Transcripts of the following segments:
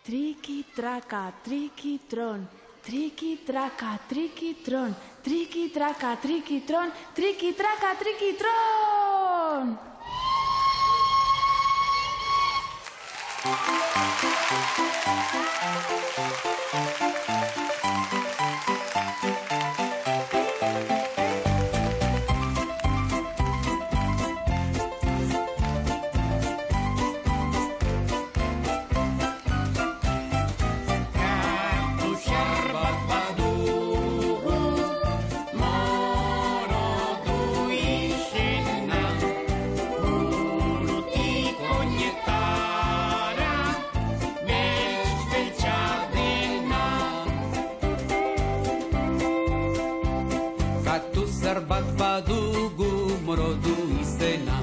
Triki-traka, triki-tron, triki-traka, triki-tron, triki-traka, triki-tron, triki-traka, triki-tron! Bat badugu morodu izena,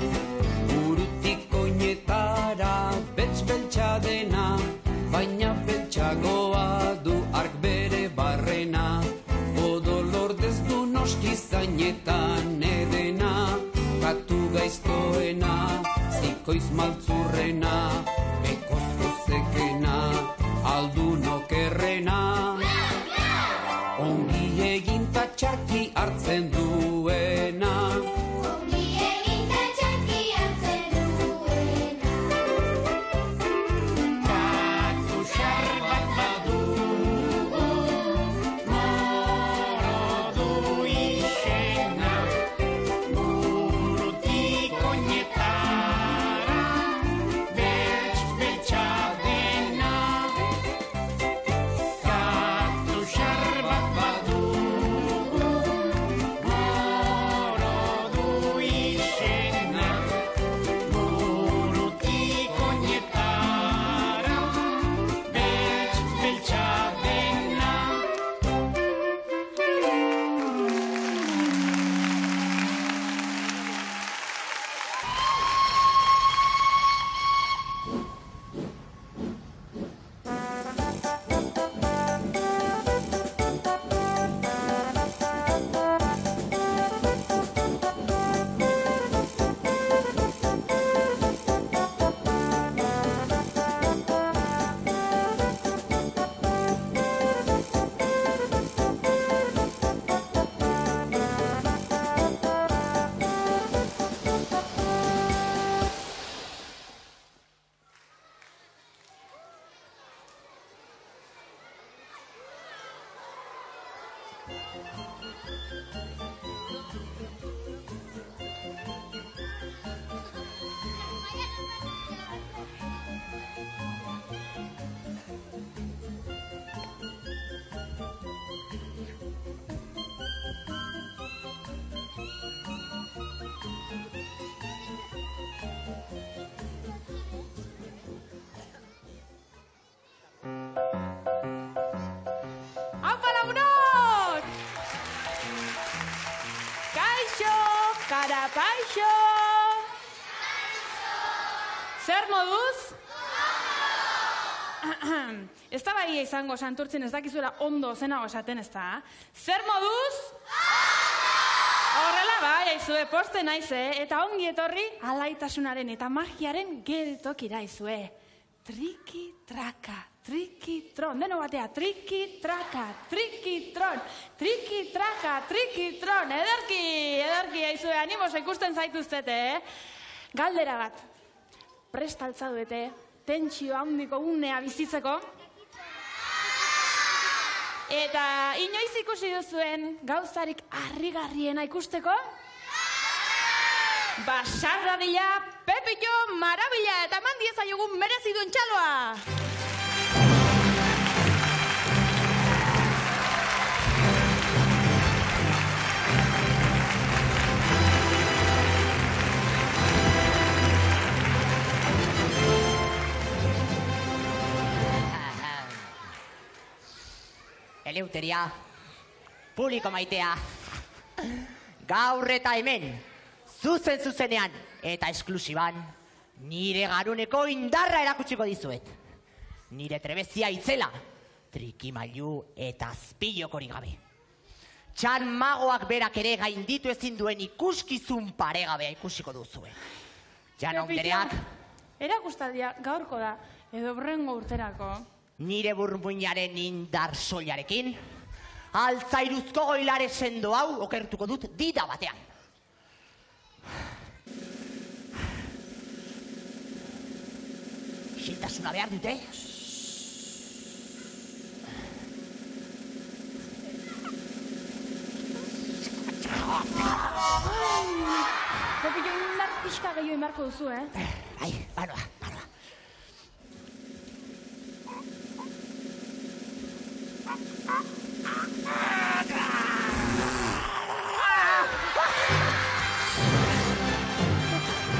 burutik oinetara beltz-beltza dena, baina beltzagoa du ark bere barrena, odolordez du noski zainetan edena, katu gaiztoena, zikoiz maltzurrena, bekozko zekena, aldun okerrena, ongi egin ta txarki hartzen duena. Ongi egin ta txarki hartzen duena. Katu xar bat badugu, morodu izena, burutik oinetara, beltz-beltza dena. Katu xar bat badugu, morodu izena, burutik oinetara, beltz-beltza dena. Aupa lagunok! Kaixo, karapaixo! Zer moduz? Ez da bai izango santurtzen ez dakizuela ondo zenago esaten ez da. Zer moduz? Horrela bai, aizue, poste naize, eta ongi etorri alaitasunaren eta magiaren geltokira aizue. Triki-traka, triki-tron, deno batea, triki-traka, triki-tron, triki-traka, triki-tron, ederki, aizue, animosa ikusten zaituztete, Galdera bat, prest altzaduete, tentsio handiko unea bizitzeko, eta inoiz ikusi duzuen gauzarik harrigarriena ikusteko? Basarradila, pepillo, marabila, eta eman diezaiogun merezi duen txaloa! Eleuteria, publiko maitea, gaur eta hemen, zuzenean eta esklusiban, nire garuneko indarra erakutsiko dizuet. Nire trebezia itzela, trikimailu eta azpilokorik gabe. Txan magoak berak ere gainditu ezin duen ikuskizun paregabea ikusiko duzue. Jan ondereak... Erakustaldia gaurko da, edo hurrengo urterako. nire burmuinaren indar soilarekin, altzairuzko goilare sendo hau okertuko dut dida batean. Isiltasuna behar dute. Pepillo, indar pixka gehiago inbarko duzu, Ai, banoa.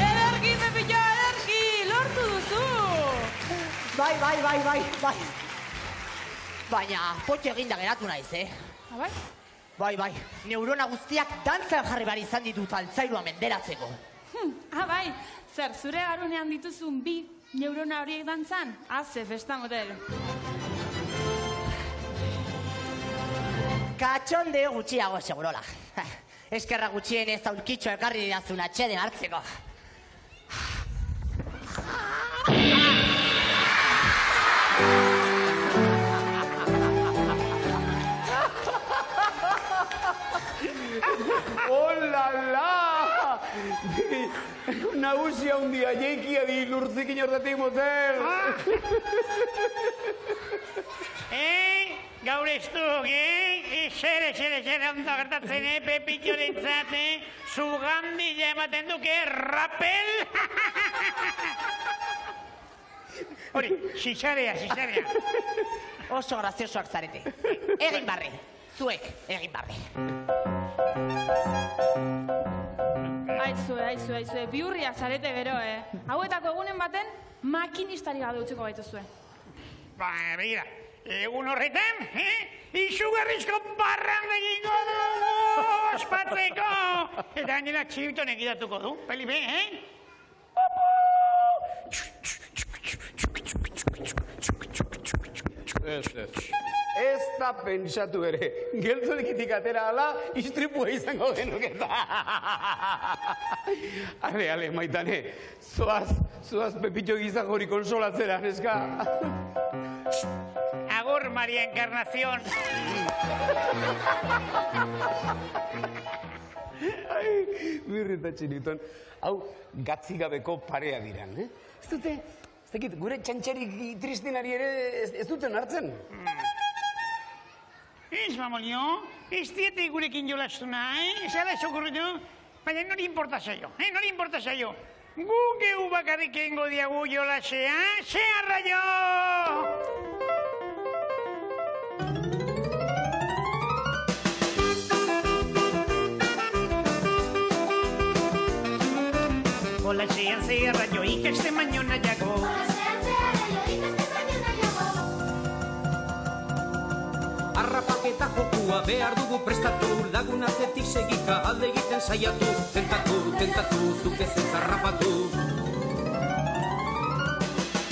Ederki, Pepillo, ederki! Lortu duzu! Bai. Baina, potxe eginda geratu naiz, Bai? Bai, neurona guztiak dantzan jarri behar izan ditut altzairua menderatzeko. Bai, zer, zure garunean dituzun bi neurona horiek dantzan? Haze, festa motel. Katxondeo gutxiago segurola. Eskerra gutxien ez aurkitxo ekarri didazun atxeden hartzeko. Olala! Nagusia un dia jeikia di lurtzikin hortatik motel. Gaur ez duk, Zer ondo gertatzen, Pepillorentzat, Zugandila ematen duke, rapel! Hori, xixarea. Oso graziosoak zarete. Egin barre, zuek egin barre. Aizue, biurriak zarete gero, Hauetako egunen baten, makinistari gabe utziko gaituzue. Ba, begira, egun horretan, izugarrizko barran egingo dugu ospatzeko! Eta gainera txibitonek idatuko du, Felipe, Ez da pentsatu ere, geltzonekitik atera ala, istripua izango genuketa. Ale, Maitane, zoaz Pepillo gizak hori konsolatzera, neska. Agur, María Encarnación. Birritatxe diton, hau gatzigabeko parea diran, Ez dute, gure txantxarik tristinari ere ez duten hartzen. Ez, mamolio, ez diete gurekin jolastu nahi, zara ez okurritu, baina nori importa zaio, Gu geu bakarrik egingo diagu jolasea, zeharra jo! Jolasean zeharra jo, ikaste baino nahiago. Arrapaketa jokua behar dugu prestatu, lagun atzetik segika alde egiten saiatu, tentatu, zuk ezen zarrapatu.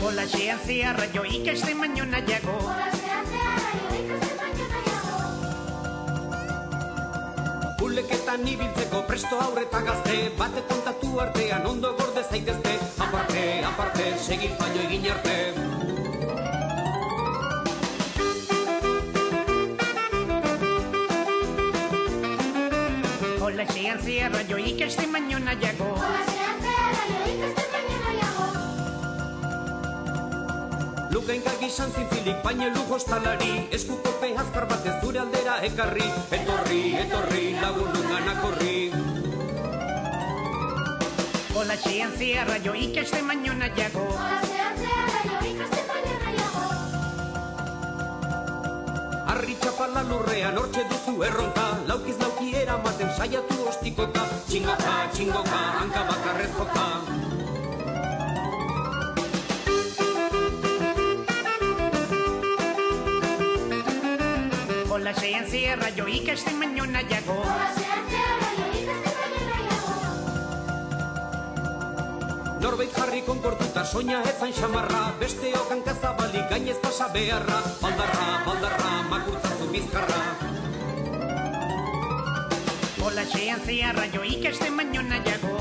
Jolasean zeharra jo, ikaste baino nahiago. Buleketan ibiltzeko presto aurreta gazte, bate kontatu artean ondo gorde zaitezte, aparte, segin baino egin arte. Jolasean zeharra jo, ikaste baino nahiago. Lukainkak izan zintzilik, baina lujo ostalari, eskukope azkar batez zure aldera ekarri, etorri, lagunun ganakorri. Jolasean zeharra jo, ikaste baino nahiago. Arri txapala lurrean hortxe duzu erronka, laukiz lauki eramaten saiatu ostikoka, txingoka, hanka bakarrez joka. Jolasean zeharra jo, ikaste baino nahiago. Norbait jarri konportuta soina etzan xamarra, besteok hankazabalik gainez pasa beharra, baldarra, makurtzazu bizkarra. Jolasean zeharra jo, ikaste baino nahiago.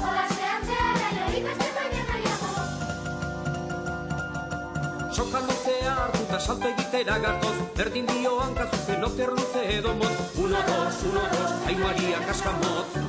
Soka luzea hartu eta salto egitera gatoz, berdin dio hanka zuzen oker luze edo motz. 1, 2, 1, 2, ai Maria kaskamotz.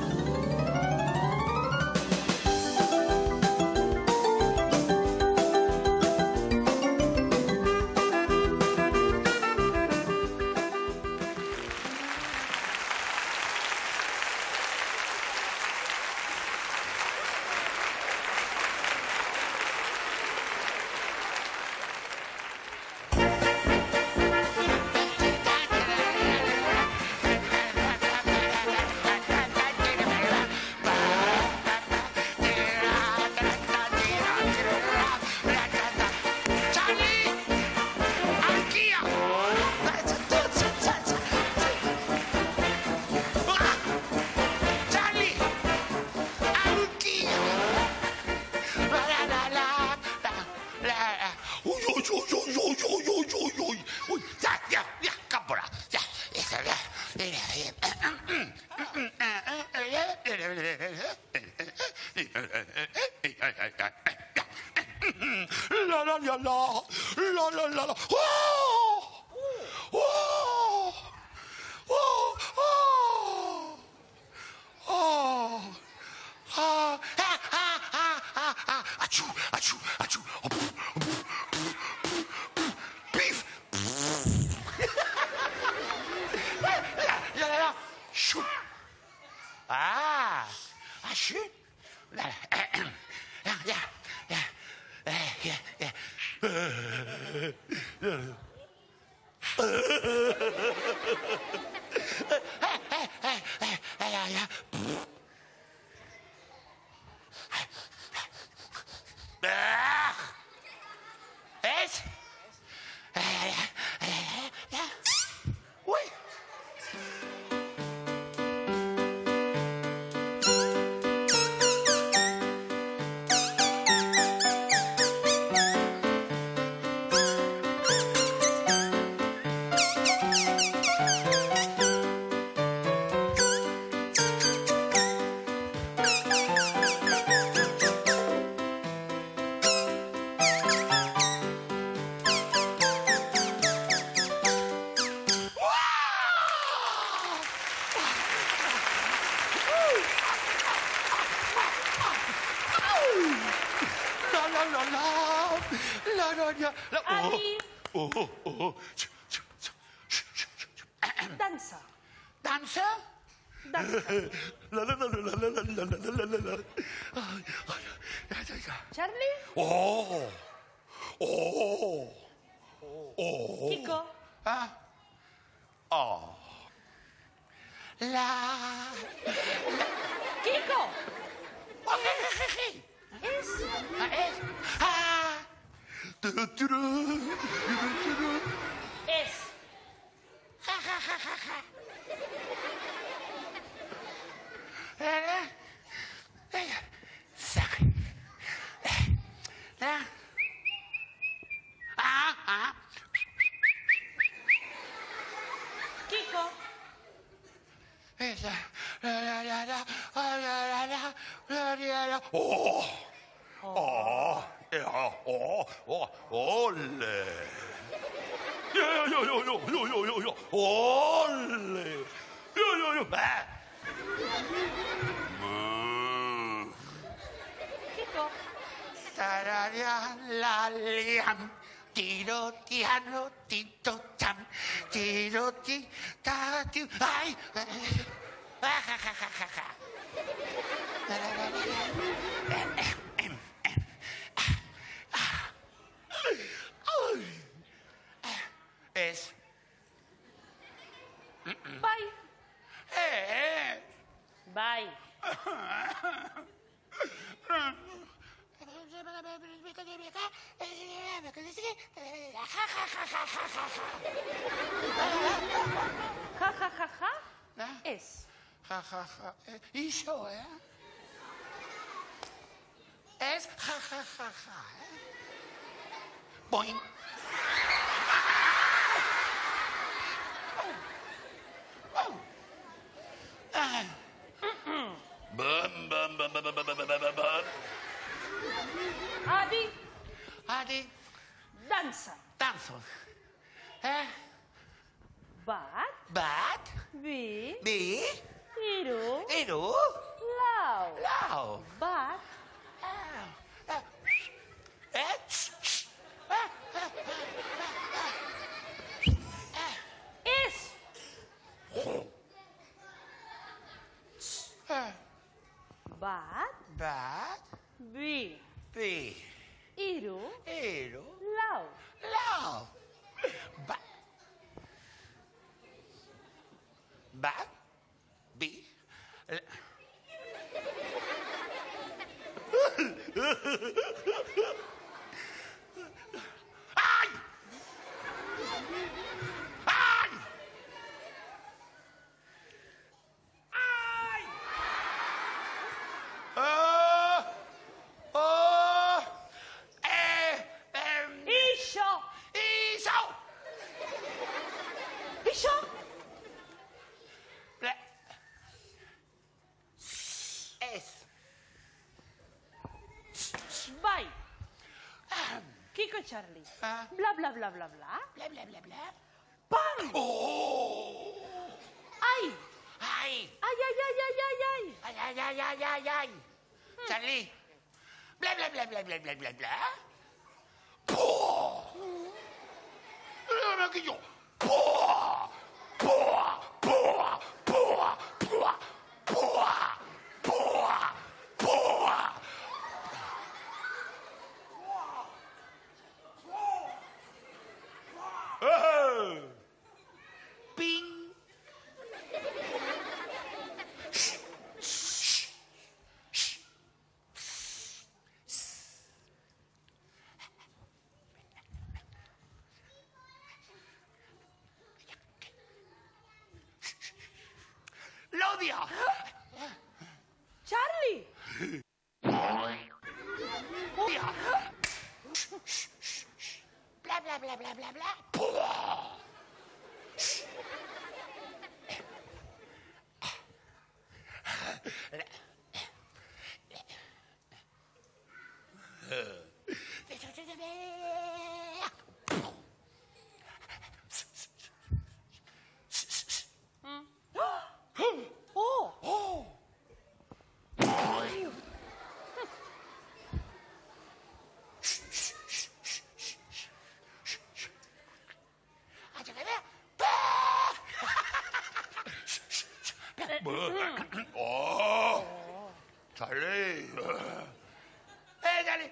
Adi! Dansa. Dansa? Charlie? Kiko? Kiko! Es. Kiko? Ole! Ole! Kiko? Tararaliam, tiro, tiano, tito, tam, tiro, ti, ta, ti, ay, Es. Bye. Bye. Ja, ja, ja, ja. Es. Ja, ja, ja. Hizo, Es ja, ja, ja, ja. Boing. Adi, Adi, dansa. danzo. Bat, Bat, bi, bi, hiru, hiru, lau. lau. Bat, ez. Bat, Bat, bi, bi, hiru, hiru, lau. lau. Bat, bi, Ai! Ai! Ai! Ixo, Iso! ixo. Ez. Bai. Kiko Charlie. Bla, bla, bla, bla, bla. Bla, bla, bla, bla. Pam! Oh! Ai! Ai! Ai, ai, ai, ai, ai, ai. Ai, ai, ai, ai, ai, ai. Charlie. Bla, bla, bla, bla, bla, bla, bla, bla. Puh! Mira que yo. Puh! Puh! Puh! Puh! Puh! Puh! Puh! Puh! Ping! Lodia! Charlie! Lodia! Bla, bla, bla, bla, bla, bla. Puh! Oh! Oh! Charlie! Hey, Charlie!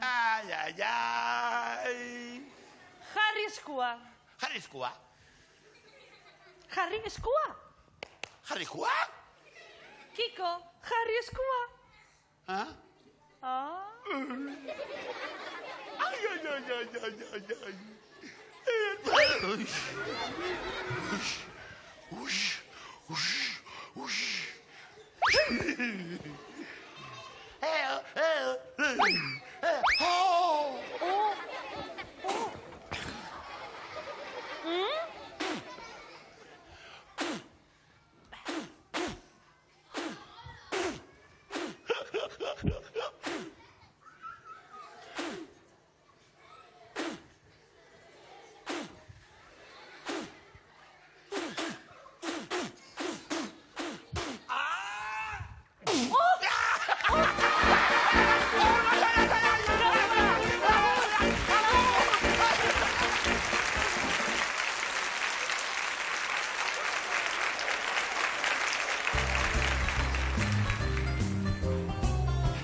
Ay, ay, ay! Jarri eskua. Jarri eskua? Jarri eskua. Jarri eskua? Kiko, jarri eskua. Ah? Ah. Ay, ay, ay, ay, ay, ay, ay. Ush, ush, ush. Oh! Oh. Oh.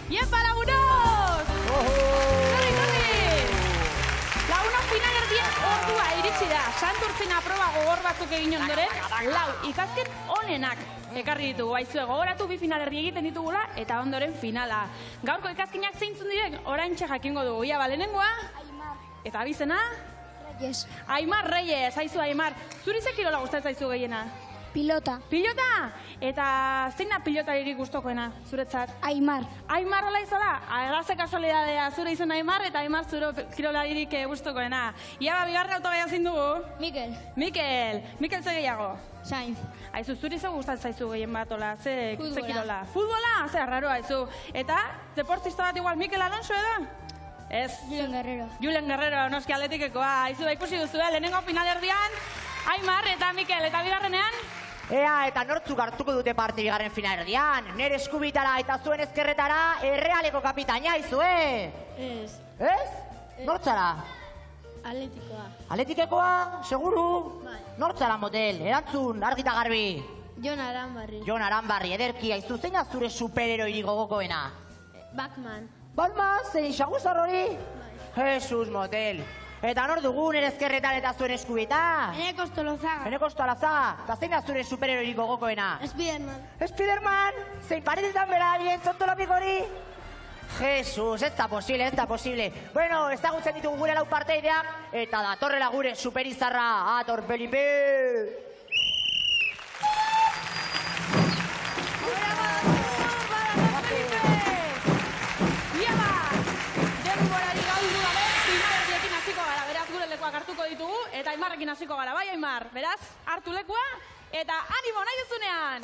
¡Yepa, lagunos! Torri, torri! Lagunak final erdien ordua iritsi da. Santurtzina proba gogor batzuk egin ondoren, lau ikasket onenak ekarri ditugu. Aizue, gogoratu bi final erdi egiten ditugula eta ondoren finala. Gaurko ikazkinak zeintzun diren, oraintxe jakingo dugu. Ia, balenengoa? Aimar. Eta abizena? Reyes. Aimar Reyes, aizu Aimar. Zuri ze kirola gustatzen zaizu gehiena? Pilota. Pilota? Eta zein da pilotaririk gustokoena, zuretzat? Aimar. Aimar hola izala? Agaze kasualidadea, zure izen Aimar eta Aimar zure kirolaririk gustokoena. Ia ba, bigarren autogaia zein dugu? Mikel. Mikel ze gehiago? Sainz. Aizu, zuri ze gustatzen zaizu gehien bat, hola, ze Futbola. kirola? Futbola? Ze, arraro, aizu. Eta, deportista bat igual Mikel Alonso edo? Ez. Julen Guerrero. Julen Guerrero, noski Atletikekoa. Aizu, ikusi duzu, lehenengo finalerdian, Aimar eta Mikel, eta bigarrenean? Ea, eta nortzuk hartuko dute parte bigarren finalerdian. Nere eskubitara eta zuen ezkerretara Errealeko kapitaina izue. Ez. Ez? Nortzara? Atletikoa. Atletikekoa, seguru? Bai. Nortzara motel, erantzun, argita garbi. Jon Aranbarri. Jon Aranbarri, ederki, aizu, zein da zure superheroi gogokoena? Batman. Batman, zein xaguzar hori? Jesus motel. Eta nor dugu nere ezkerretan eta zuen eskubita? Eneko Estolozaga. Eneko Estolaza, eta zein da zure superheroi gogokoena? Spiderman. Spiderman, zein paretetan bera, bien tontolapik hori? Jesus, ez da posible, ez da posible. Bueno, ezagutzen ditugu gure lau parteideak, eta datorrela gure superizarra, ator Felipe! Hartuko ditugu, eta Aimarrekin hasiko gara, bai Aimar? Beraz, hartu lekua, eta animo nahi duzunean!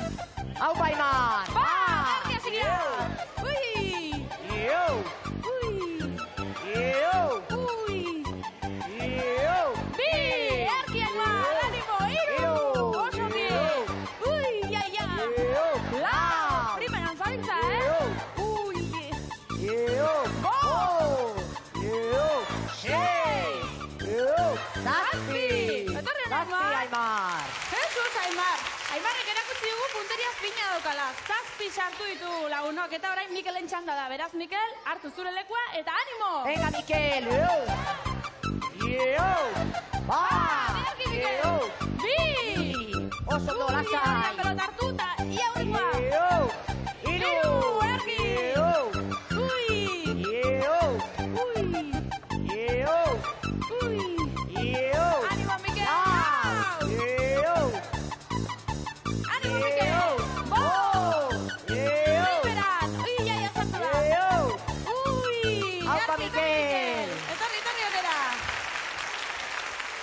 Hau pa Aimar! Ba! Erdi hasi gira! Ui! Iu! Ui! Iu! Ui! Iu! Bi! Erdi Aimar! Animo! Iru! Oso bi! Ui! Ia, ia! Iu! Lau! Primeran zabiltza, Ui! Iu! Bo! Iu! Sei! Zazpi! Etorri Zazpi, Aimar! Jesus, Aimar! Aimarrek erakutsi dugu punteria fina daukala. Zazpi sartu ditu lagunok, eta orain Mikelen txanda da. Beraz, Mikel, hartu zure lekua, eta animo! Venga, Mikel! Iu! Ba! Ederki, Mikel! Bi! Oso do, lasai! Pelota hartu, eta ia hurrekoa! Iru! Iru! Ederki! Ui! Iu! Ui! Iu! Ui! Iu! Animo, Mikel! Iu! Animo, Mikel! Bo! Primeran! Ui, ia, ia, sartu da! Ui! Aupa, Ederki, Mikel! Etorri onera!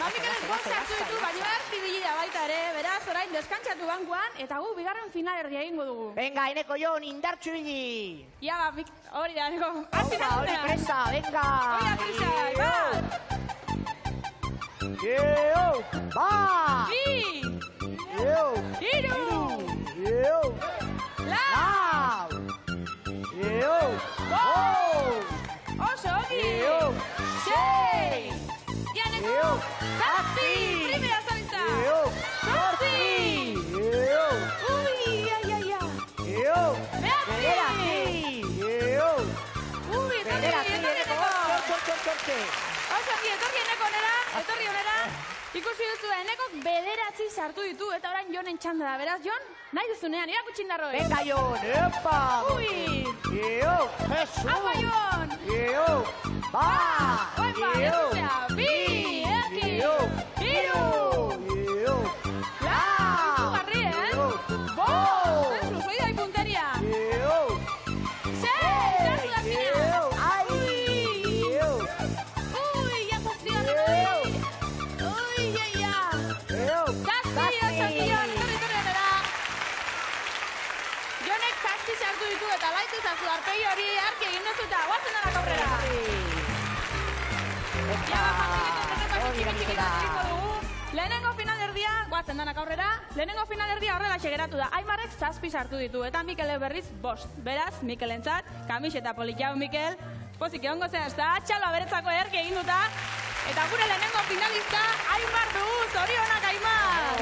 Ba, Mikel ez bost hartu ditu, baina erdi bilida baita ere, beraz, orain deskantzatu bankuan, eta gu bigarren finalerdia egingo dugu. Venga, Eneko Jon, indartxu hili! Ia, ba, hori da, Eneko. Aupa, hori presa, venga! Hori da presa, bat! Iu! Ba! Bi! Iu! Iru! Iu! Lau! Lau! Iu! Oso, ongi! Iu! Sei! Ia, Eneko! Iu! Zazpi! Primera zabiltza! Iu! Zortzi! Iu! Ui, ia, ia, ia! Iu! Behatzi! Bederatzi! Iu! Ui, Bederatzi, etorri, Eneko! Sorte! Oso, Eneko onera, etorri onera. Ikusi duzu, Enekok bederatzi sartu ditu, eta orain Jonen txanda da. Beraz, Jon, nahi duzunean, irakutsi indarroi. Venga, Jon! Epa! Ui! Iu! Jesus! Apa, Jon! Iu! Ba! Oipa, ezuzea! Bi! Erki! Iu! Iru! Iu! Lau! Zugarri, Bo! Jesus, hoi da punteria! Iu! Sei! Sartu da finean! Ai! Iu! Ui, ia zazpia! Ui, ia, ia! Iu! Zazpi, oso, Jon! Etorri onera! Jonek zazpi sartu ditu eta laitu zazu arpegi hori arki egin duzu eta guazen denak aurrera! Lehenengo finalerdia, guazen denak aurrera, lehenengo finalerdia horrela geratu da. Aimarrek zazpi sartu ditu eta Mikele berriz bost. Beraz, Mikelentzat, kamiseta politxau Mikel, pozik egongo zea ez da, txalo aberetzako erki egin duta. Eta gure lehenengo finalista, Aimar dugu, zorionak Aimar!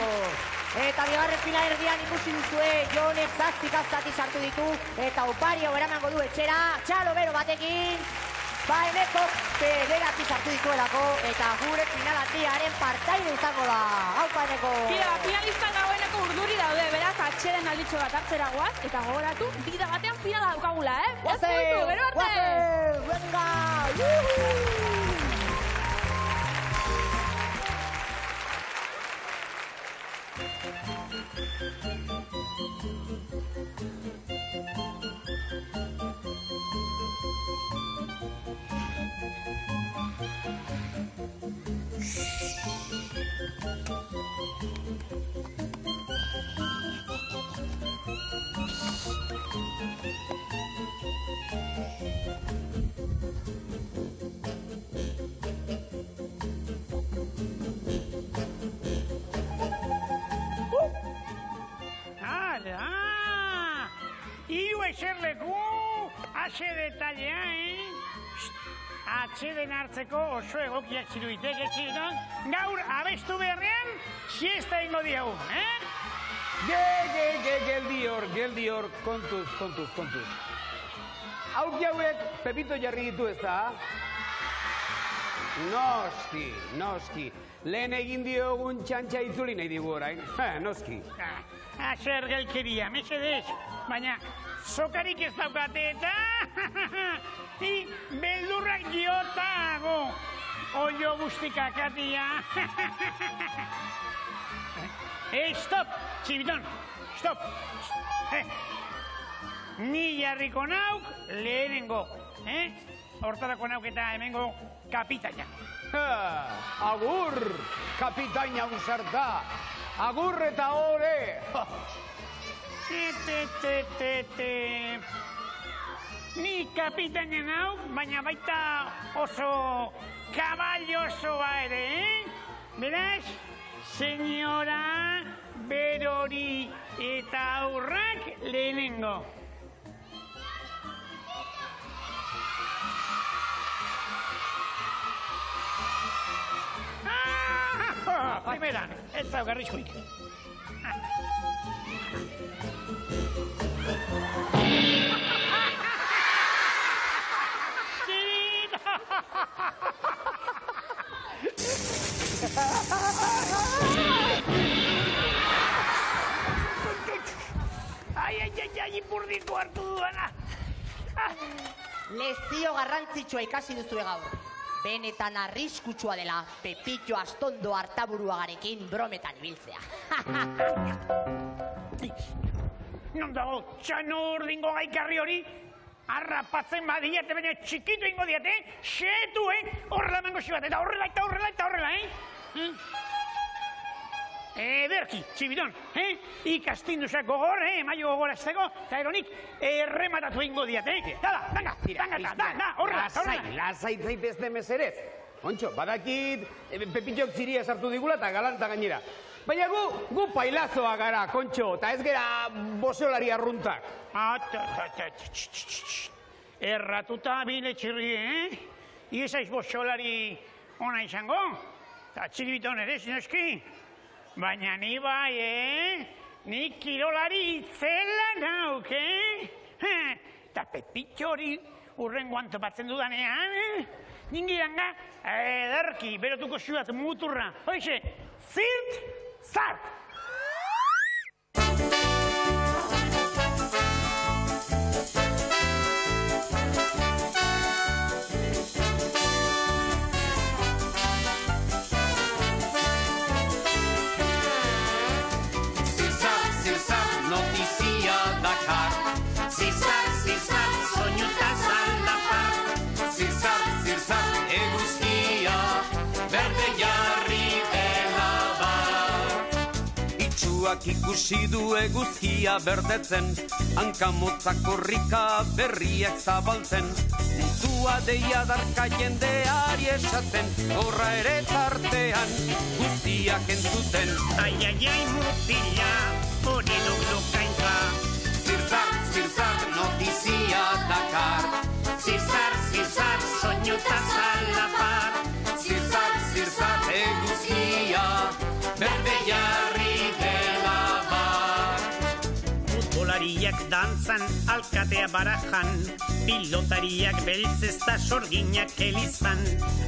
Eta bigarren finalerdian ikusi duzue, Jonek zazpi zati sartu ditu, eta opari hau eramango du etxera, txalo bero batekin, ba Enekok bederatzi sartu dituelako, eta gure finalandiaren partaide izango da. Haupa, Eneko! Finalistak dagoeneko urduri daude, beraz atxeren alditxo bat hartzera guaz, eta gogoratu, bida batean finala daukagula, Guazen! Gero arte! Guazen! Venga! Yuhu! Atxeden hartzeko oso egokiak ziruitek, etxiretan. Gaur abestu beharrean, siesta ingo diagu, Geldior, kontuz. Hauki hauek Pepito jarri ditu ez da? Noski. Lehen egin diogun txantxa itzuli nahi digu orain. Noski. Zer gelkeria, mesedez. Baina, sokarik ez daukate eta... beldurrak diotago. Olio guztikakatia. Stop, Txibiton, stop. Ni jarriko nauk lehenengo. Hortarako nauk eta hemengo kapitaina. Agur, kapitaina usarta. Agur eta ore. Ni kapitaina nauk, baina baita oso kaballosoa ere, Beraz, senyora Berori eta aurrak lehenengo. Primeran, ez zau garrizkoik. Ai, ipurdiko hartu duana. Lezio garrantzitsua ikasi duzu gaur. Benetan arriskutsua dela Pepito Astondo hartaburuagarekin brometan ibiltzea. Non dago, txano urdingo gaikarri hori? Arrapatzen badiate, baina txikitu ingo diate, xetu, horrela emango xibat, eta horrela, Berki, Txibiton, ikastindusak gogor, maio gogorazteko, eta eronik errematatu ingo diate, Dala, da, horrela. Lasai zaitezte meserez. Ontxo, badakit Pepitxok ziria sartu digula eta galanta gainera. Baina gu pailazoa gara, Kontxo, eta ez gera bosolari arruntak. Erratuta bile txirri, Iezaiz bosolari ona izango, eta Txibiton ere, zinoski. Baina ni bai, ni kirolari itzela nauk, Eta Pepitxo hori urrengoan topatzen dudanean, ningiranga, ederki, berotuko zuat muturra. Hoize, zirt, zart! Ikusi du eguzkia berdetzen, hankamotzak korrika berriak zabaltzen. Muntua deia darka jendeari esaten, horra ere tartean guztiak entzuten. Ai, mutila, hori lukainka. Zirzar, notizia dakar. Zirzar, soñuta zalapar. Zirzar, eguzkia, berde jarri dela bar. Futbolariak dantzan, alkatea barajan, pilotariak beltzezta sorginak elizan,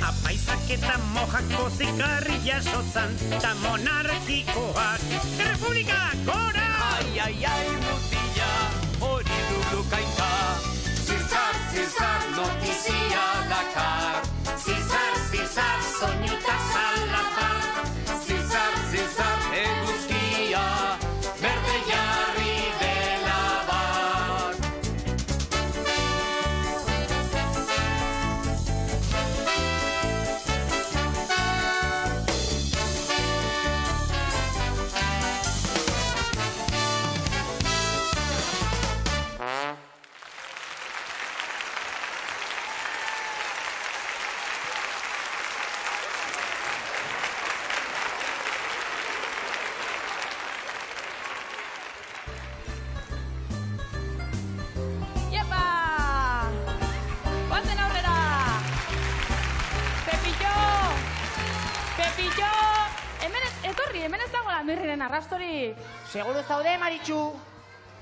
apaizak eta mojako zikarri jasotzan, ta monarkikoak, Republika gora! Ai, mutila, hori lukainka. Zirzar, notizia dakar. Zirzar, soñuta zalapar. Zirzar, eguzkia, berde jarri dela bar. hemen ez dagoela Mirriren arrastorik. Seguru zaude, Maritxu?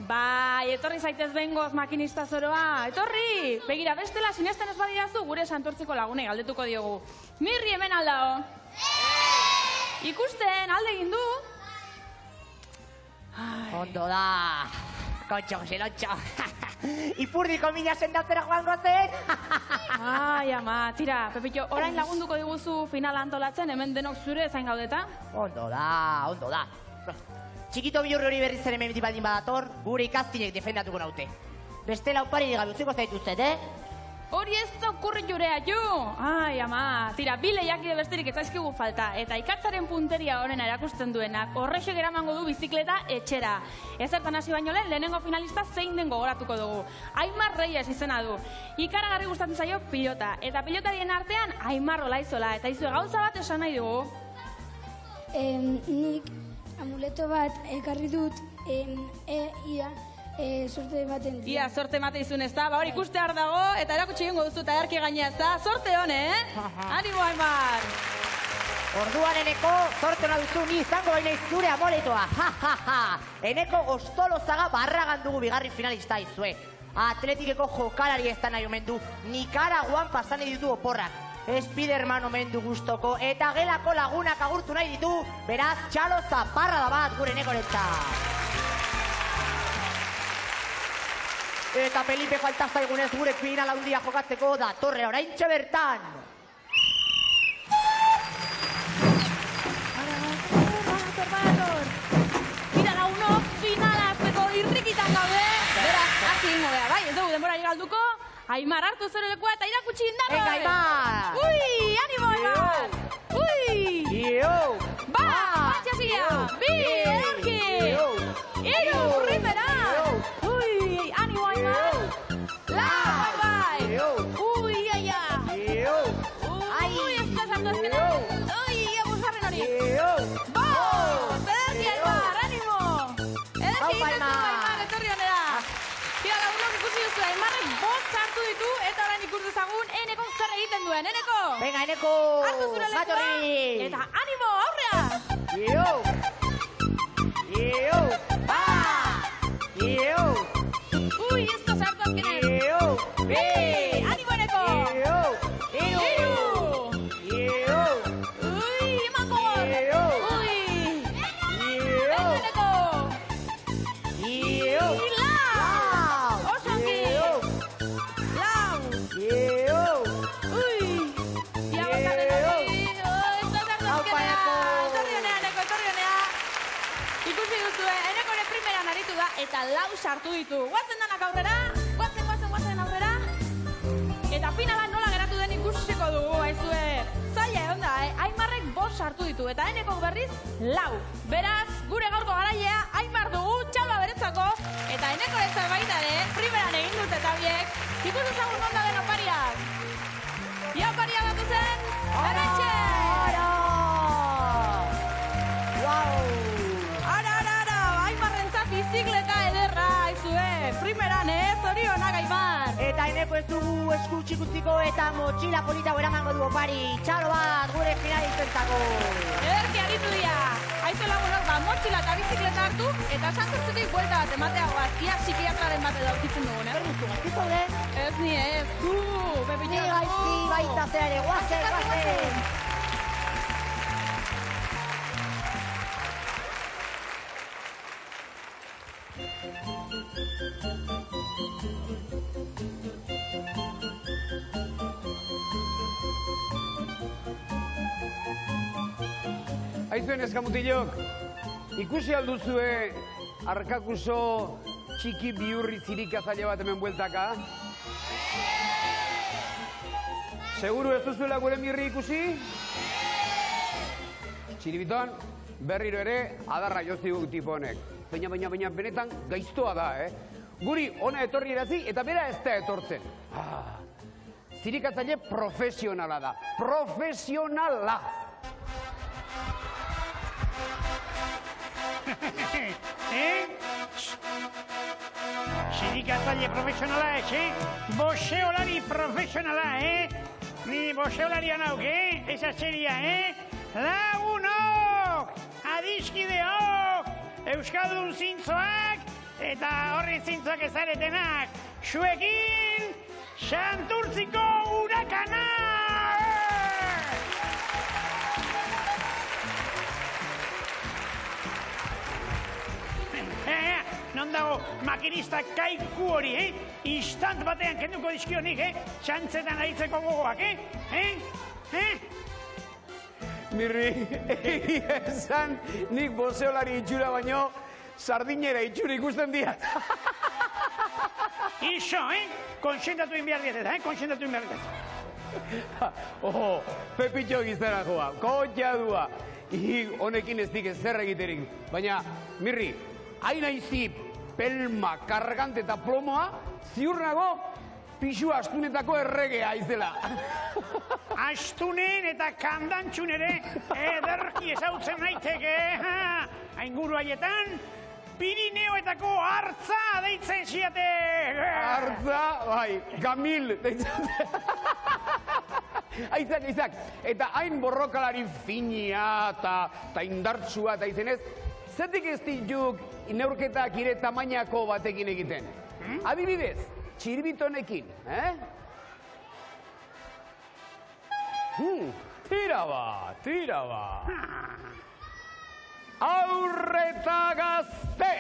Bai, etorri zaitez behingoz makinista zoroa, etorri! Begira, bestela sinesten ez badirazu gure santortziko lagunei galdetuko diogu. Mirri hemen aldao? Ikusten, alde egin du? Ondo da, kontxo, zelotxo. Ipurdiko mina sendatzera joango zen. Ai, ama, tira, Pepito, orain lagunduko diguzu finala antolatzen, hemen denok zure zain gaudeta? Ondo da. Txikito bihurri hori berriz ere memeti baldin badator, gure ikastinek defendatuko naute. Bestela upari digabe utziko zaituztet, Hori ez da okurri jurea, jo! Ai, ama, tira, bi lehiakide besterik ez zaizkigu falta, eta ikatzaren punteria horrena erakusten duenak, horrexek eramango du bizikleta etxera. Ezertan hasi baino lehen, lehenengo finalista zein den gogoratuko dugu. Aimar Reyes izena du. Ikaragarri gustatzen zaio pilota, eta pilotarien artean Aimar Olaizola, eta izue gauza bat esan nahi dugu. Nik amuleto bat ekarri dut, sorte ematen dut. Ia, sorte emate izun ez da, hori ikustear dago, eta erakutsi egingo duzu eta edarki gainea ez da. Sorte hone, Animo, Aimar! Orduan Eneko, sorte hona duzu ni izango baina zure amoletoa. Eneko Ostolozaga Barragan dugu bigarri finalista izue. Atletikeko jokalari ez da nahi omen du. Nikaraguan pasan ditu oporrak. Spiderman omen du gustoko eta gelako lagunak agurtu nahi ditu. Beraz, txalo zaparra da bat gure Enekorentzat. Eta Felipe falta zaigunez gure final handia jokatzeko datorrera oraintxe bertan. Badator. Mira, lagunok, finalazteko irrikitan gaude. Beraz, hasi ingo beha, bai, ez dugu denbora galduko. Aimar hartu zure lekua eta irakutsi indago. Venga, Aimar! Ui, animo, Aimar! Ui! Iu! Ba, batxasia! Bi, edarki! Iru, primera! Ui, animo, Aimar! Lau, bai! Ui, aia! Ui, ez da sartu azkenean! Ui, abusarren hori! Bost! Edarki, Aimar, animo! Edarki egiten du, Aimar, etorri honera! Tira, lagunok ikusi duzu, Aimarrek bost sartu ditu eta orain ikus dezagun Eneko zer egiten duen, Eneko! Venga, Eneko! Hartu zure lekua! Eta animo, aurrea! Iu! Ba! Iu! Ui, ez da sartu azkenean! Bi! Animo, Eneko! Iru! Ui, eman gogor! Ui! Venga, Eneko! Lau! Oso ongi! Lau! Ui! Ia bosgarren hori! Ez da sartu azkenean! Etorri honea, Eneko, etorri honea! Ikusi duzue, Enekore primeran aritu da eta lau sartu ditu. Guazen danak aurrera, guazen aurrera. Eta finala nola geratu den ikusiko dugu, haizue. Zaila egon da, Aimarrek bost sartu ditu eta Enekok berriz lau. Beraz, gure gaurko garailea Aimar dugu, txaloa beretzako. Eta Enekoretzat baita ere, primeran egin dut eta biek. Ikusi zagun onda den opariak. Ia oparia batu zen, hementxe! Bizikleta ederra, haizue, primeran zorionak Aimar. Eta Eneko ez dugu eskutxik utziko eta motxila polita eramango du opari. Txalo bat gure finalistentzako. Ederki aritu dira. Haizu lagunok, motxila eta bizikleta hartu eta santurtzutik buelta bat ematea guaz. Ia psikiatraren bat edo aurkitzen dugun, Berriztu gazti zaude? Ez ni ez, Pepito. Ni gaizki baita zera ere, guazen. Aizuen eskamutilok, ikusi alduzue arkakuso txiki bihurri zirikazaile bat hemen bueltaka? Seguru ez duzuela gure Mirri ikusi? Txiribiton, berriro ere, adarra jozti tipo honek. Baina benetan gaiztoa da, Guri ona etorri erazi eta bera ez da etortzen. Zirikatzaile profesionala da. Profesionala! Zirikatzaile profesionala ez, Boxeolari profesionala, Ni boxeolaria nauk, Esa seria, Lagunok! adiskideok, Euskaldun zintzoak, eta horri zintzoak ezaretenak, zuekin, Santurtziko hurakana! Non dago makinista kaiku hori, Instant batean kenduko dizkionik, Txantzetan aritzeko gogoak, Mirri, egia esan, nik bozeolari itxura baino, sardinera itxura ikusten diat. Iso, konxentatu inbiar dietet, konxentatu inbiar dietet. Oho, Pepitxo giztara joa, kotxa dua. Honekin ez dik zer egiterik. Baina, Mirri, hain aizi pelma, kargante eta plomoa, ziur nago, pixu astunetako erregea izela. Astunen eta kandantxun ere ederki ezautzen naiteke. Ainguru haietan, Pirineoetako hartza deitzen ziate. Hartza, bai, Gamil deitzen. Aizak, eta hain borrokalari finia eta indartsua eta izenez, zetik ez dituk neurketak ire tamainako batekin egiten? Adibidez, txirbitonekin, Tira ba. Aurreta gazte,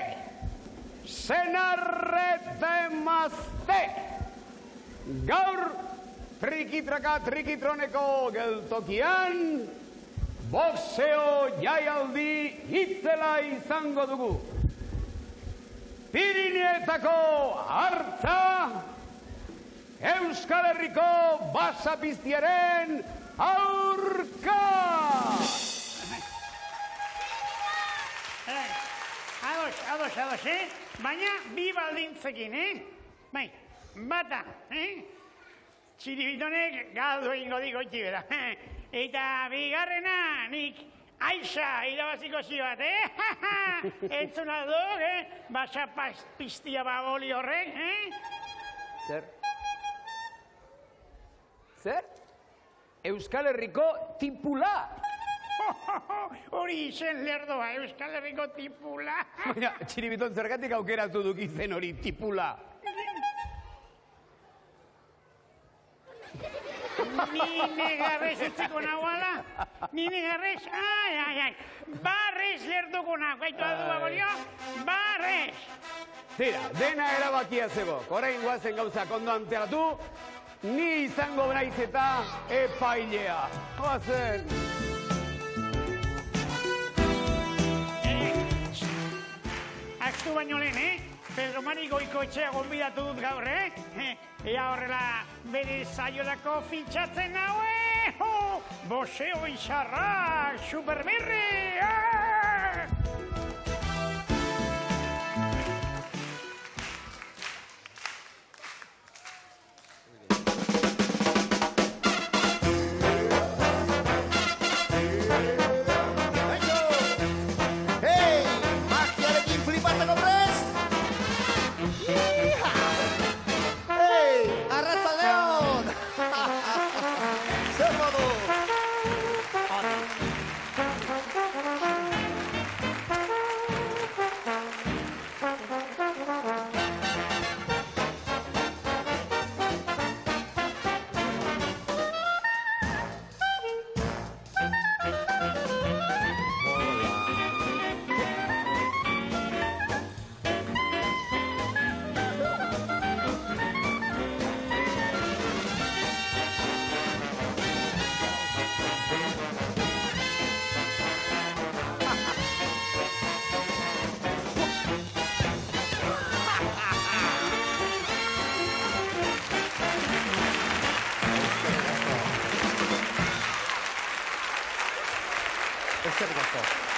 senarreta emazte, gaur trikitraka trikitroneko geltokian, boxeo jaialdi hitzela izango dugu. Pirineetako hartza, Euskal Herriko basapiztiaren aurka! Ados, baina bi baldintzekin, Bai, bata, Txiribitonek galdu egingo dik goiti bera. Eta bigarrena, nik aixa irabaziko bat, Entzun aldo, basapiztia baboli horrek, Zer? Euskal Herriko tipula! Hori izen lerdoa, Euskal Herriko tipula. Baina, Txiribiton zergatik aukeratu duk izen hori tipula? Ni negarrez utziko nahuala? Ni negarrez? Ai. Barrez lertuko nahu, gaitu aldua bolio? Barrez! Tira, dena erabakia zego. Orain guazen gauzak ondo anteratu, ni izango naiz eta epailea. Guazen! Aktu baino lehen, Pedro Mari Goikoetxea gonbidatu dut gaur, Ea horrela bere zaiolako fitxatzen naue! Boseo izarra, supermirri!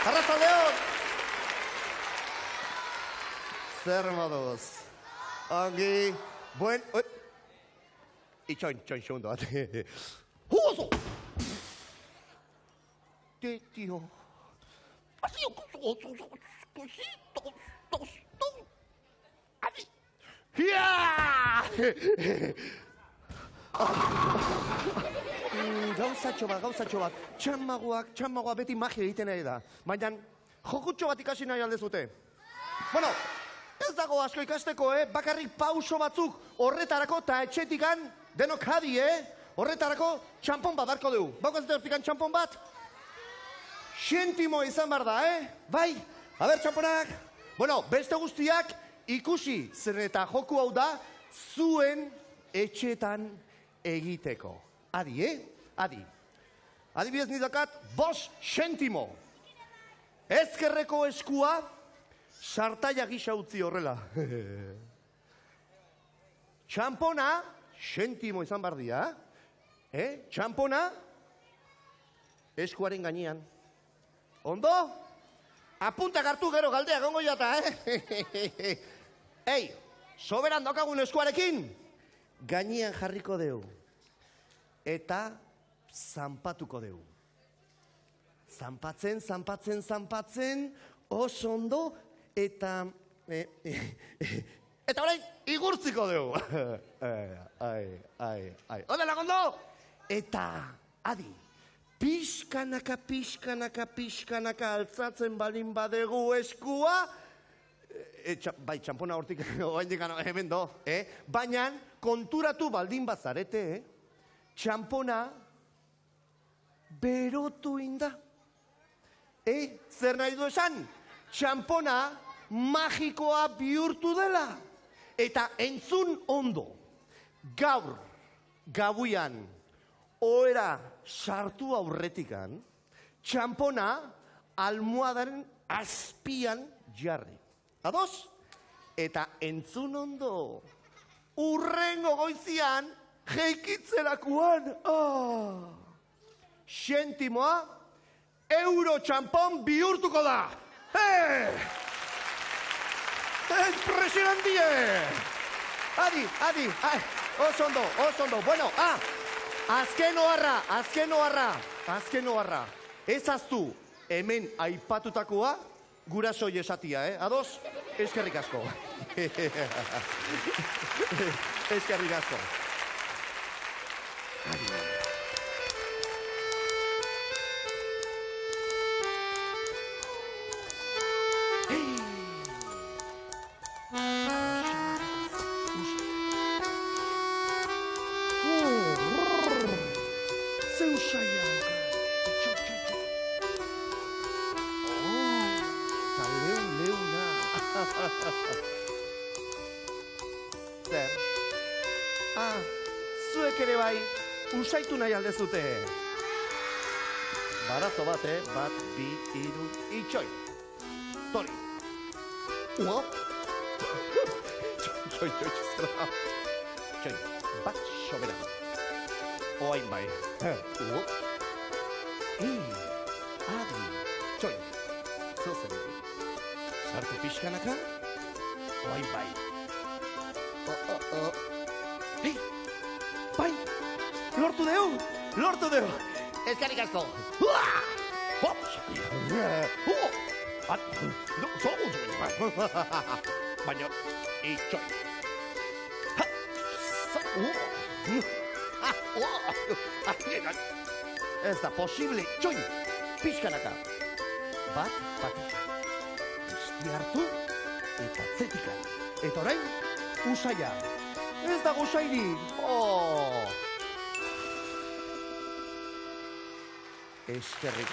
Arratsaldeon! Zer moduz? Ongi, buen... Itxoin segundo bat. Oso! Tio. Así, Así. Gauzatxo bat. Txamagoak beti magia egiten ari da. Baina, Jokutxo bat ikasi nahi aldezute. Bueno, ez dago asko ikasteko, bakarrik pauso batzuk horretarako eta etxetikan denok hadi, horretarako txampon bat barko dugu. Baukazete hortikan txampon bat? Xentimo izan behar da, Bai, haber txamponak. Bueno, beste guztiak ikusi, zer eta joku hau da, zuen etxetan egiteko. Adi, Adi. Adibidez nidakat, 5 xentimo. Ezkerreko eskua, sartaia gisa utzi horrela. Txampona, xentimo izan behar dia, txampona, eskuaren gainean. Ondo? Apuntak hartu gero galdea gongo jata, Ei, soberan daukagun eskuarekin, gainean jarriko deu. Eta zanpatuko deu. Zanpatzen, zanpatzen, zanpatzen, oso ondo, eta... Eta orain, igurtziko deu. Odela gondo! Eta, adi, pixkanaka, pixkanaka, pixkanaka altzatzen balin badegu eskua, bai, txampona hortik, hemen do, baina konturatu baldin bazarete, txampona berotu inda. Zer nahi du esan? Txampona magikoa bihurtu dela. Eta entzun ondo, gaur, gabuian, ohera sartu aurretikan, txampona almohadaren azpian jarri. Ados? Eta entzun ondo, urrengo goizian, jeikitzerakuan, xentimoa, euro txampon bihurtuko da. Impresionantie! Adi, oso ondo. Bueno, azken oharra. Ez aztu, hemen aipatutakoa, gurasoi esatia, ados? Eskerrik asko. Eskerrik asko. Zer? Zuek ere bai, usaitu nahi aldezute. Barazo bat, bat, bi, iru, itxoi. Tori. Txoi, zera. Txoi, bat soberan. Oain bai. Adi, txoi. Zozen. Sartu pixkanaka. Oain bai. Hei, bai, lortu deu. Eskerrik asko. Baina, itxoi. Ez da posible, txoi, pixkanaka. Bat, Izti hartu, eta zetika. Eta orain, usaia. Ez dago usairi. Eskerrik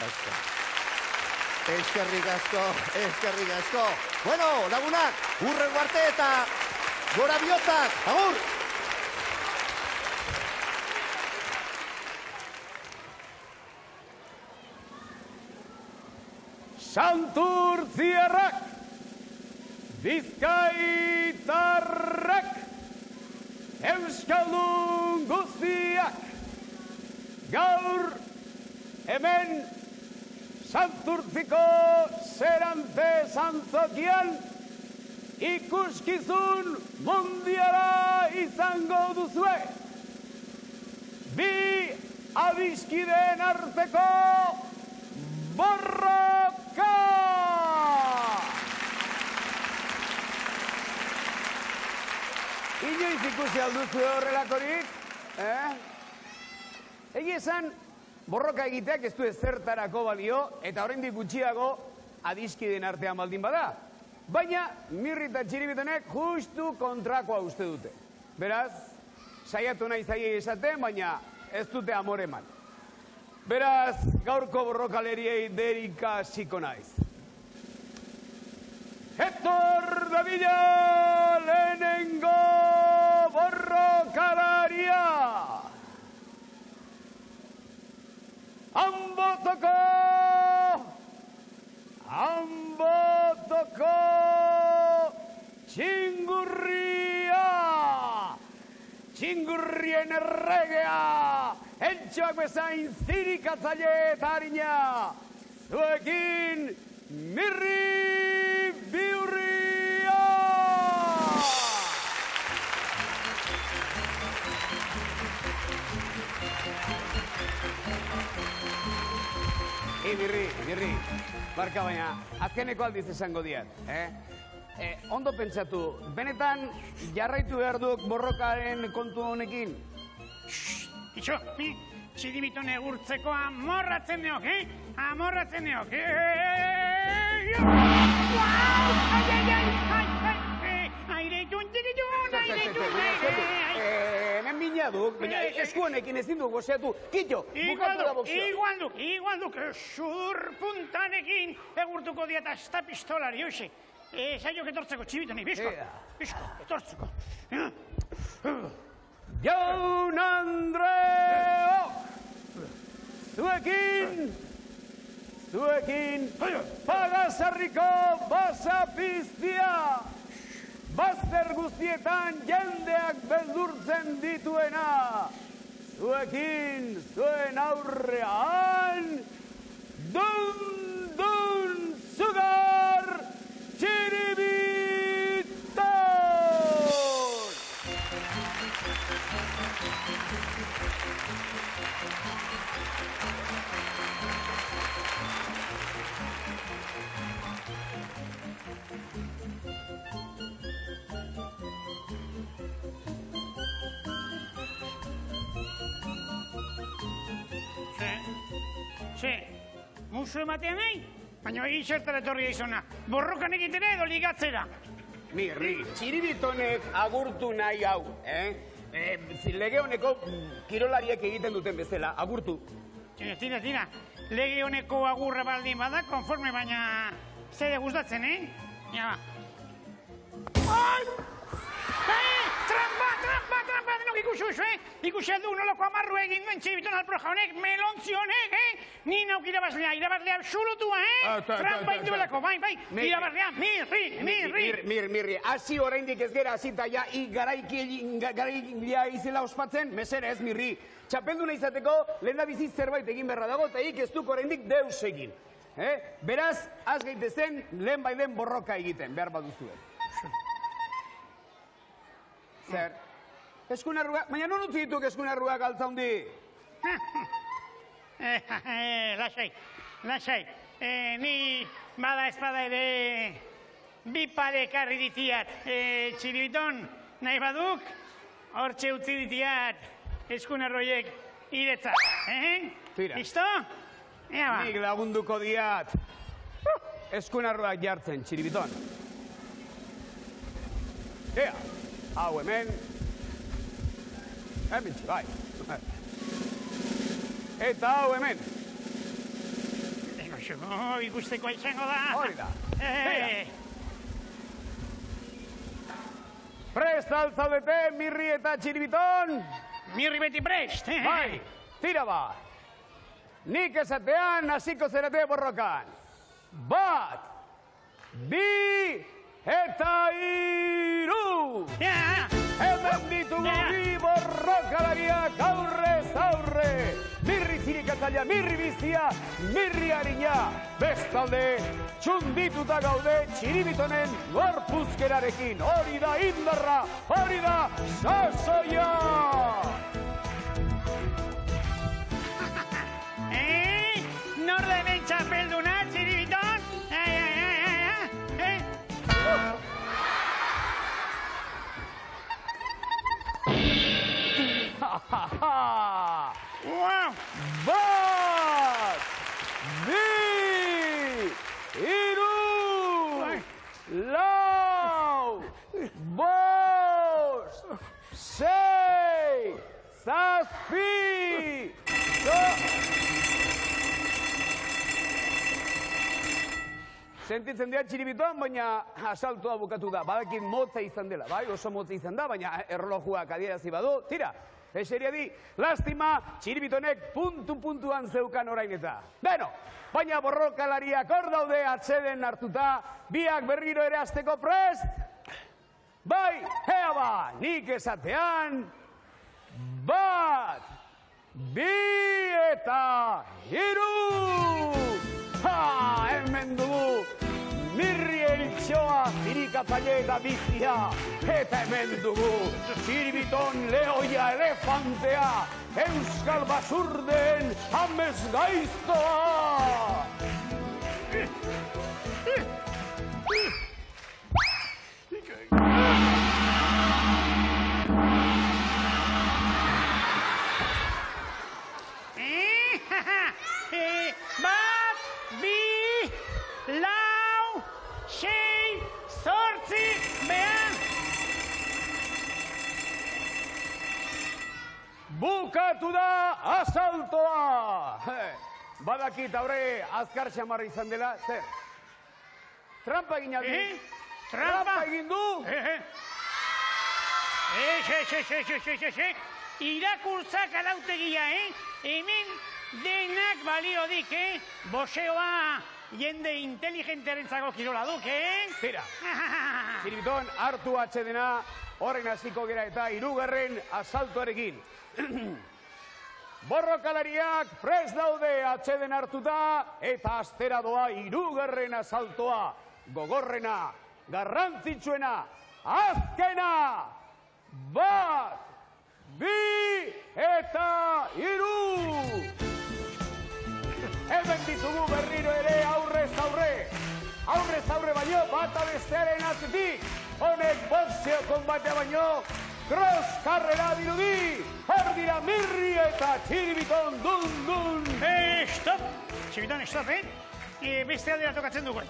asko. Bueno, lagunak, hurrengo arte eta gora bihotzak. Agur! Santurtziarrak, Bizkaitarrak, Euskaldun guztiak, gaur hemen Santurtziko Zerante Zantzokian ikuskizun mundiala izango duzue. Bi adiskideen arteko borroka! Inoiz ikusi alduzu horrelakorik? Egi esan, borroka egiteak ez du ezertarako balio, eta oraindik gutxiago adiskideen artean baldin bada. Baina, Mirri eta Txiribitonek justu kontrakoa uste dute. Beraz, saiatu nahi zaiei esaten, baina ez dute amore eman. Beraz, gaurko borrokaleriei derika hasiko naiz. Etor Davila lehenengo borrokalaria! Ambotoko txingurria! Txingurrien erregea! Entxoak bezain zirikatzaile eta harina! Zuekin Mirri Bihurria! Mirri, barka baina, azkeneko aldiz esango diat, ondo pentsatu, benetan jarraitu behar duk borrokaren kontu honekin? Itxo, Txiribitone gurtzeko amorratzen neok, Amorratzen neok, Hemen bina duk, baina esku honekin ezin duk gozeatu, kitxo, bukatu da boxeo. Igual duk, sudur puntanekin egurtuko dieta esta pistolari, hoxe. Zaiok etortzeko, Txiribitone, bizko, etortzeko. Jaun Andreok! Zuekin, Pagasarriko basa piztia! Bazter guztietan jendeak beldurtzen dituena! Zuekin, zuen aurrean, dun zugar Txiribiton! Musu ematea nahi? Baina zertara etorri izona. Borrokan egitera edo ligatzera? Mirri, Txiribitonek agurtu nahi hau, lege honeko kirolariek egiten duten bezala, agurtu. Tira, lege honeko agurra baldin bada, konforme, baina zede gustatzen, Ja, ba. Trampa, denok ikusuzu, Ikusi aldu nolako amarru egin duen Txiribiton alproja honek, melontzi honek, Ni nauk irabazlea absolutua, Trampa induelako, bai, irabazlea, Mirri, hasi oraindik ez gera hasita ja garaikilea izela ospatzen, mesedez, Mirri. Txapelduna izateko, lehendabizi zerbait egin beharra dago, eta ez duk oraindik deus egin. Beraz, az gaitezen, lehen baiden borroka egiten, behar baduzuen. Zer? Eskunarruak, baina non utzi dituk eskunarruak altzaundi? Lasai. Ni bada espada ere bipade karri ditiat. Txiribiton, nahi baduk, hortxe utzi ditiat eskunarroiek iretzat. Tira. Listo? Ea ba. Nik lagunduko diat. Eskunarruak jartzen, Txiribiton. Ea, hau hemen. Hemen bai. Eta hau hemen. Ikusteko izango da. Hori da. Prest altzaudete, Mirri eta Txiribiton? Mirri beti prest. Bai, tira ba. Nik esatean hasiko zerate borrokan. 1, 2 eta 3! Hemen ditugu bi borrokalariak aurrez aurre. Mirri zirikatzailea, Mirri biztia, Mirri harina. Bestalde, txundituta gaude Txiribitonen gorpuzkerarekin. Hori da indarra, hori da sasoia! Nor da hemen txapelduna, Txiribiton? Bat! Bi! Hiru! Sentitzen dira txiribitoan, baina asaltoa bukatu da. Badakit motza izan dela, bai, oso motza izan da, baina erlojuak adierazi badu. Tira, eseria di, lastima, txiribitonek puntu-puntuan zeukan orain eta. Beno, baina borrokalariak hor daude atseden hartuta, biak berriro ere azteko prest. Bai, ea ba, nik esatean, bat, bi eta hiru! Ha, hemen dugu, Mirri Eltxoa, zirikatzaile eta bizia, eta hemen dugu, txiribiton lehoia elefantea, Euskal Basurdeen amesgaiztoa! Bat, bi, lau, sei, zortzi, behan. Bukatu da asaltoa! Badakit aurre azkar xamarra izan dela, zer? Trampa egin aldi? Trampa egin du? Irakurtzak arautegia, hemen denak balio dik, boxeoa jende inteligentearentzako kirola duk, Tira, txiribiton hartu atsedena, horren hasiko gera eta hirugarren asaltoarekin. Borrokalariak prest daude atseden hartuta eta astera doa hirugarren asaltoa. Gogorrena, garrantzitsuena, azkena! Bat, bi eta hiru! Hemen ditugu berriro ere aurrez aurre. Aurrez aurre baino bata bestearen atzetik. Honek boxeo konbatea baino cross karrera dirudi. Hor dira Mirri eta txiribiton dun-dun. Stop! Txiribiton, stop, beste aldera tokatzen dugu.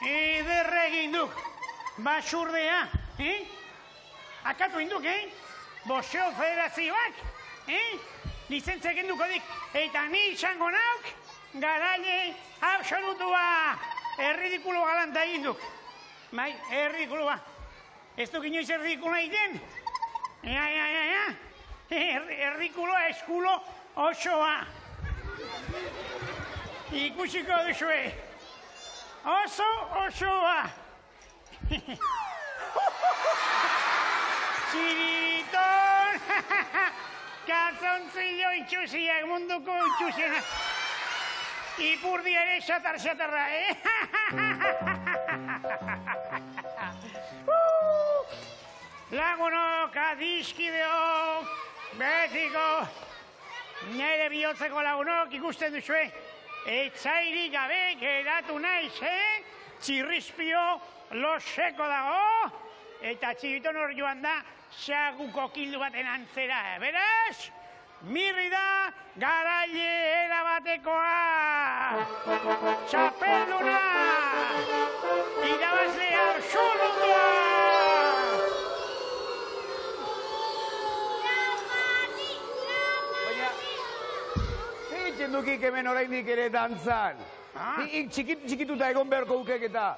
Ederra egin duk, basurdea, akatu induk, Boxeo Federazioak, lizentzia egin duko dik, eta ni izango nauk, garaile absolutua, erridikulo galanta egin duk. Bai, erridikulua. Ez duk inoiz erridikuloa egiten? Erridikuloa eskulo osoa. Ikusiko duzue. Oso osoa. Txiriton! Kalzontzillo itxusiak munduko itxusiak. Ipurdi ere xatarra, Lagunok, adiskideok, betiko, nire bihotzeko lagunok ikusten duzue, etzairi gabe geratu naiz, txirrizpio loseko dago, eta txibiton hor joan da, xaguko kildu baten antzera, beraz? Mirri da garaile erabatekoa! Txapelduna! Irabazle absolutua! Baina, zeitzen dukik hemen oraindik ere dantzan? Nik txikituta egon beharko ukek eta...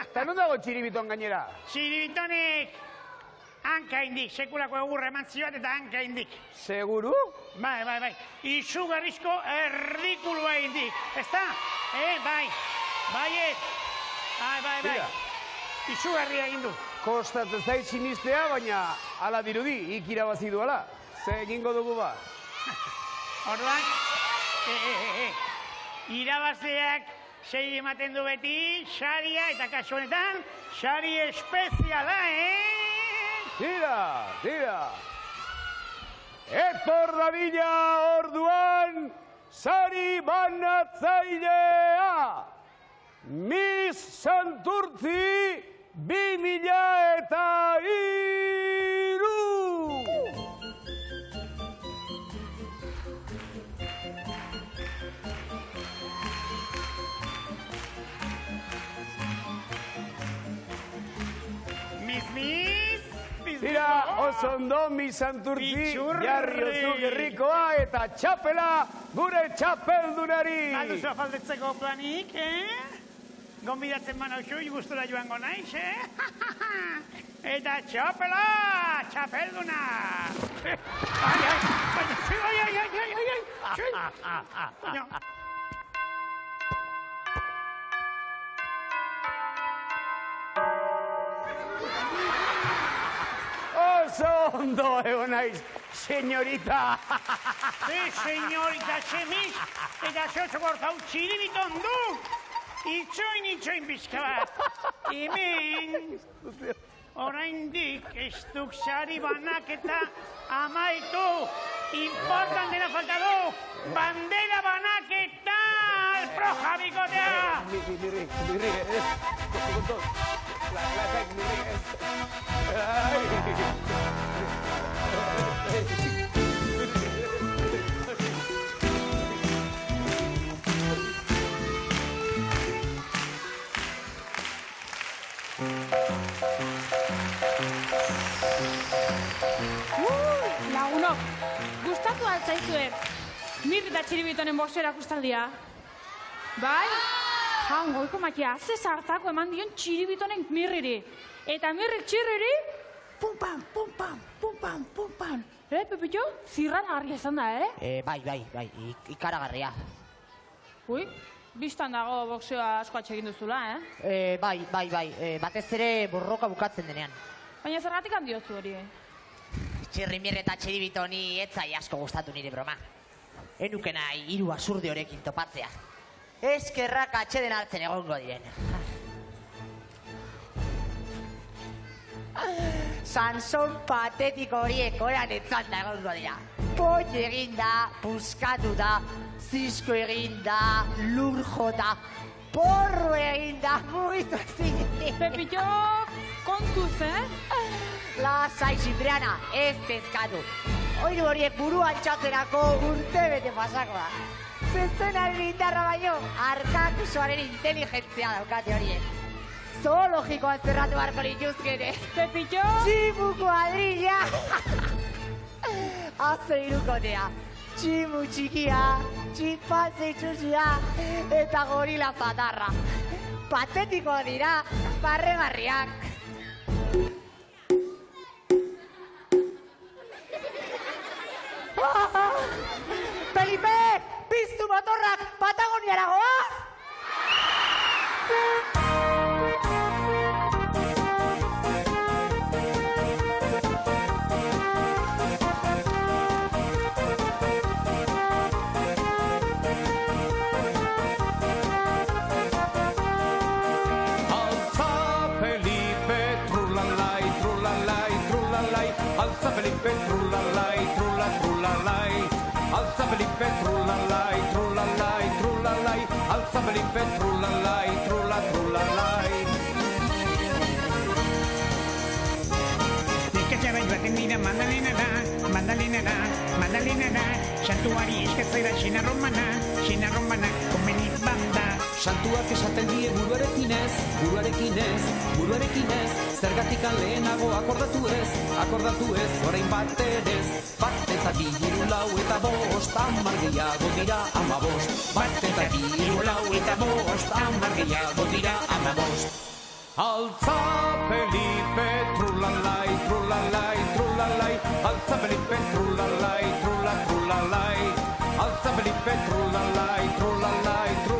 Eta non dago txiribiton gainera? Txiribitonek hanka indik, sekulako egurra eman zioat eta hanka indik. Seguru? Bai. Izugarrizko erdikulua indik. Ezta? Bai. Baiet. Bai. Izugarria indu. Kostatzen zait sinistea, baina ala dirudi, ikirabazi duela. Ze egingo dugu ba? Orduan, irabazleak sei ematen du beti, saria eta kasu honetan, sari espeziala, Tira! Etor dabila orduan, sari banatzailea! Miss Santurtzi 2003! Tira, oso ondo, Miss Santurtzi, jarri oso gerrikoa eta txapela gure txapeldunari! Baduzu afaldetzeko planik, Gonbidatzen manauzu, gustora joango naiz, Eta txapela, txapelduna! Ai! Oso ondo egon naiz, señorita! Señorita, txemiz, eta zozo gortau txiribiton du! Itxoin bizka bat. Hemen, oraindik ez duk sari banaketa amaitu. Importantena falta du, bandera banaketa alproja bikotea. Mirri, Lagunok, gustatu altzaizue Mirri eta Txiribitonen boxera kustaldia. Bai? Jaun, goiko makia, ze sartako eman dion Txiribitonen Mirriri. Eta Mirrik Txirriri, pum-pam, pum-pam, pum-pam, pum-pam. Pepillo, zirraragarria izan da, Bai, ikaragarria. Ui, biztan dago boxeoa asko atxegin duzula, Bai, batez ere borroka bukatzen denean. Baina zergatik handiozu hori, Txirrimirri eta Txiribitoni etzai asko gustatu nire broma. Enuke nahi 3 absurde horekin topatzea. Eskerrak atxeden hartzen egongo diren. Sanson patetiko horiek oran etzanda egongo dira. Poit eginda, puskatu da, zisko eginda, lur jota, porro eginda, mugitu ezin. Pepillo, kontuz, Lasai, Zipriana, ez pezkatu. Oiru horiek buruan txatzerako urte bete pasakoa. Zezenaren indarra baino, arkakusoaren inteligentzia daukate horiek. Zoologikoan zerratu barko lituzkene. Pepillo! Tximu kuadrilla! Azo irukotea. Tximu txikia, tximpanze itxusia, eta gorila zatarra. Patetiko dira, barregarriak. Felipe, piztu motorrak Patagoniara goaz! Altza Felipe, trulalai, trulalai, trulalai, altza Felipe, trulalai, trulalai. Altza Felipe, trulalai, trulalai, trulalai, altza Felipe, trulalai, trulalai. Ikatxara joaten dira mandalinara, santuari eskatzera xena romana, komenik banda. Santuak esaten die buruarekin ez, zergatik lehenago akordatu ez, orain bat erez, bat eta 2, 3, 4 eta 5, 10 gehiago dira 15. Bat eta 2, 3, 4 eta 5, 10 gehiago dira 15. Altza Felipe, trulalai, trulalai, trulalai, altza Felipe, trulalai, trulalai, altza Felipe, trulalai, trulalai, trulalai.